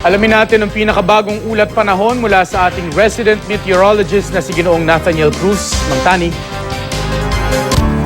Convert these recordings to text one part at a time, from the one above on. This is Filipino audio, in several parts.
Alamin natin ang pinakabagong ulat panahon mula sa ating resident meteorologist na si Ginoong Nathaniel Cruz. Mang Tani.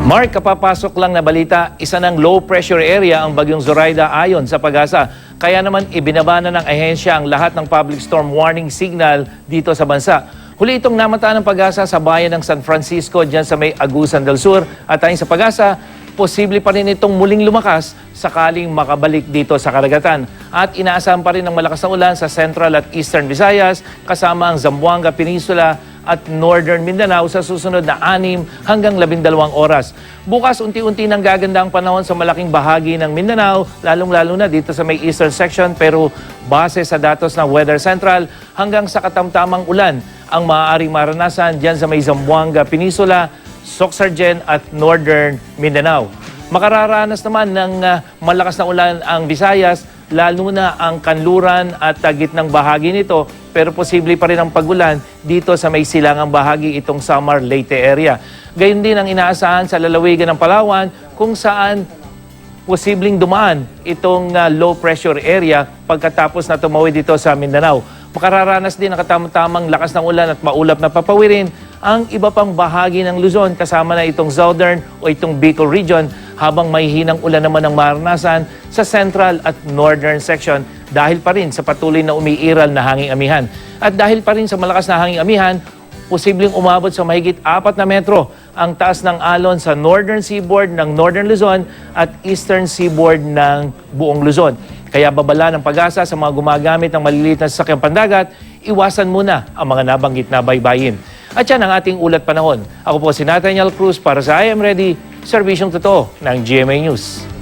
Mark, kapapasok lang na balita, isa ng low pressure area ang bagyong Zoraida ayon sa Pag-asa. Kaya naman ibinaba na ng ahensya ang lahat ng public storm warning signal dito sa bansa. Huli itong namataan ng Pag-asa sa bayan ng San Francisco dyan sa may Agusan del Sur. At ayon sa Pag-asa, posible pa rin itong muling lumakas sakaling makabalik dito sa karagatan. At inaasahan pa rin ng malakas na ulan sa Central at Eastern Visayas kasama ang Zamboanga Peninsula at Northern Mindanao sa susunod na 6 hanggang 12 oras. Bukas unti-unti nang gaganda ang panahon sa malaking bahagi ng Mindanao, lalong-lalo na dito sa may eastern section, pero base sa datos ng Weather Central, hanggang sa katamtamang ulan ang maaaring maranasan dyan sa may Zamboanga Peninsula, Soxargen at Northern Mindanao. Makararanas naman ng malakas na ulan ang Visayas, lalo na ang kanluran at gitnang bahagi nito, pero posible pa rin ang pagulan dito sa may silangang bahagi itong Samar Leyte area. Gayon din ang inaasahan sa lalawigan ng Palawan kung saan posibleng dumaan itong low pressure area pagkatapos na tumawid dito sa Mindanao. Makararanas din ang katamtamang lakas ng ulan at maulap na papawirin ang iba pang bahagi ng Luzon kasama na itong Southern o itong Bicol region, habang may hinang ulan naman ang maranasan sa Central at Northern section dahil pa rin sa patuloy na umiiral na hanging amihan. At dahil pa rin sa malakas na hanging amihan, posibleng umabot sa mahigit 4 na metro ang taas ng alon sa Northern Seaboard ng Northern Luzon at Eastern Seaboard ng buong Luzon. Kaya babala ng Pag-asa sa mga gumagamit ng maliliit na sasakyang pandagat, iwasan muna ang mga nabanggit na baybayin. At yan ang ating ulat panahon. Ako po si Nathaniel Cruz para sa I Am Ready, serbisyong totoo ng GMA News.